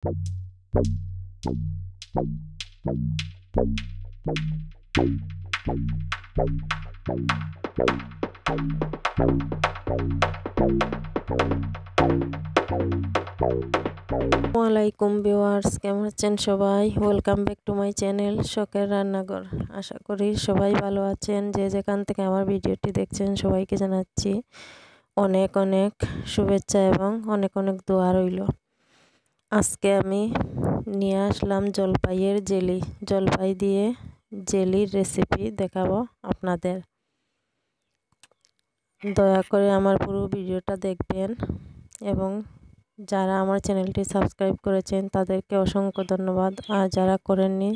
আসসালামাইকুম ভিউয়ার্স, কেমন আছেন সবাই? Welcome back to my channel শখের রান্নাঘর। আশা করি সবাই ভালো আছেন। যে যেখান থেকে আমার ভিডিওটি দেখছেন সবাইকে জানাচ্ছি অনেক অনেক শুভেচ্ছা এবং অনেক অনেক দোয়া রইল। আজকে আমি নিয়ে আসলাম জলপাইয়ের জেলি। জলপাই দিয়ে জেলির রেসিপি দেখাবো আপনাদের। দয়া করে আমার পুরো ভিডিওটা দেখবেন এবং যারা আমার চ্যানেলটি সাবস্ক্রাইব করেছেন তাদেরকে অসংখ্য ধন্যবাদ। আর যারা করেননি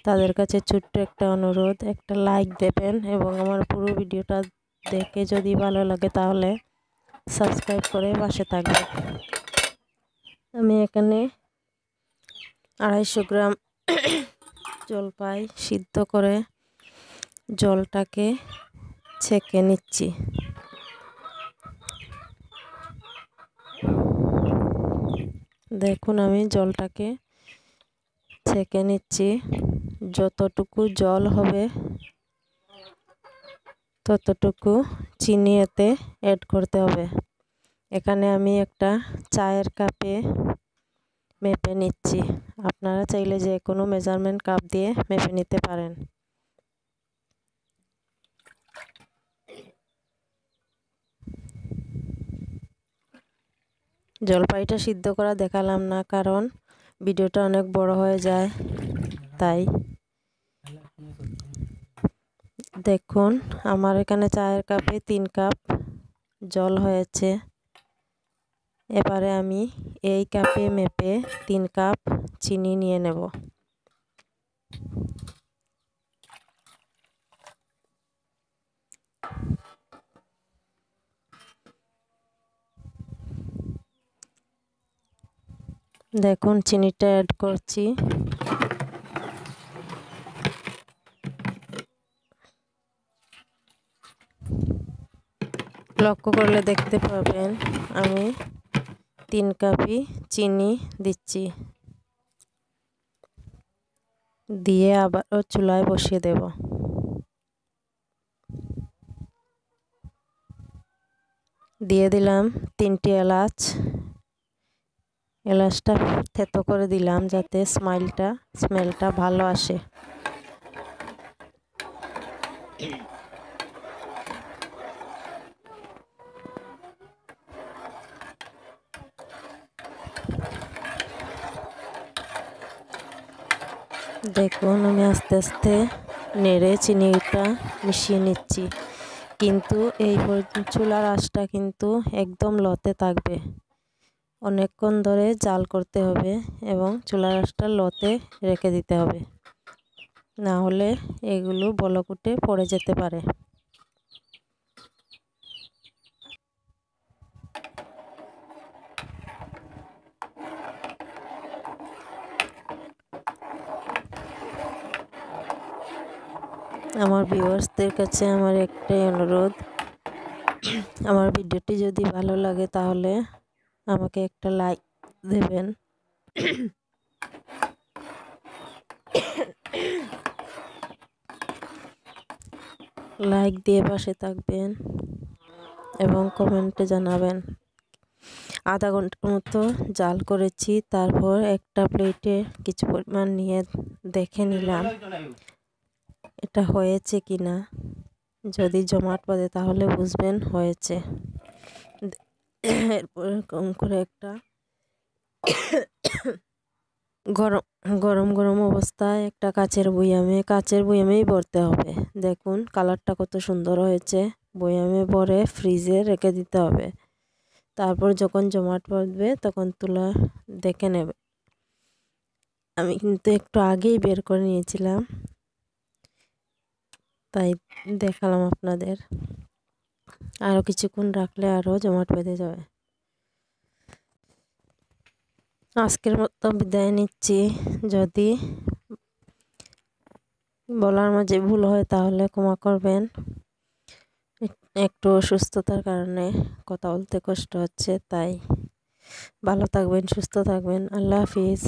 তাদের কাছে ছোট্ট একটা অনুরোধ, একটা লাইক দেবেন এবং আমার পুরো ভিডিওটা দেখে যদি ভালো লাগে তাহলে সাবস্ক্রাইব করে পাশে থাকবেন। আমি এখানে 250 গ্রাম জলপাই সিদ্ধ করে জলটাকে ছেঁকে নিচ্ছি। দেখুন আমি জলটাকে ছেঁকে নিচ্ছি। যতটুকু জল হবে ততটুকু চিনি এতে অ্যাড করতে হবে। এখানে আমি একটা চায়ের কাপে মেপে নিচ্ছি। আপনারা চাইলে যে কোনো মেজারমেন্ট কাপ দিয়ে মেপে নিতে পারেন। জলপাইটা সিদ্ধ করা দেখালাম না, কারণ ভিডিওটা অনেক বড় হয়ে যায়। তাই দেখুন আমার এখানে চায়ের কাপে 3 কাপ জল হয়েছে। এবারে আমি এই কাপে মেপে 3 কাপ চিনি নিয়ে নেব। দেখুন চিনিটা অ্যাড করছি। লক্ষ্য করলে দেখতে পাবেন আমি 3 কাপই চিনি দিচ্ছি। দিয়ে আবারও চুলায় বসিয়ে দেব। দিয়ে দিলাম 3টি এলাচ। এলাচটা থেতো করে দিলাম যাতে স্মেলটা ভালো আসে। দেখুন আমি আস্তে আস্তে নেড়ে চিনিটা মিশিয়ে নিচ্ছি, কিন্তু এই চুলার আঁচটা কিন্তু একদম লোতে থাকবে। অনেকক্ষণ ধরে জাল করতে হবে এবং চুলার আঁচটা লোতে রেখে দিতে হবে, না হলে এগুলো বলক উঠে পড়ে যেতে পারে। আমার ভিউয়ার্সদের কাছে আমার একটাই অনুরোধ, আমার ভিডিওটি যদি ভালো লাগে তাহলে আমাকে একটা লাইক দেবেন। লাইক দিয়ে পাশে থাকবেন এবং কমেন্টে জানাবেন। আধা ঘন্টার মতো জাল করেছি, তারপর একটা প্লেটে কিছু পরিমাণ নিয়ে দেখে নিলাম এটা হয়েছে কিনা। যদি জমাট বাঁধে তাহলে বুঝবেন হয়েছে। এরপর কম করে একটা গরম গরম অবস্থায় একটা কাচের বয়ামেই ভরতে হবে। দেখুন কালারটা কত সুন্দর হয়েছে। বয়ামে ভরে ফ্রিজে রেখে দিতে হবে। তারপর যখন জমাট বাঁধবে তখন তুলা দেখে নেবে। আমি কিন্তু একটু আগেই বের করে নিয়েছিলাম, তাই দেখালাম আপনাদের। আরও কিছুক্ষণ রাখলে আরও জমাট বেঁধে যাবে। আজকের মতো বিদায় নিচ্ছি। যদি বলার মাঝে ভুল হয় তাহলে ক্ষমা করবেন। একটু অসুস্থতার কারণে কথা বলতে কষ্ট হচ্ছে, তাই ভালো থাকবেন, সুস্থ থাকবেন। আল্লাহ হাফিজ।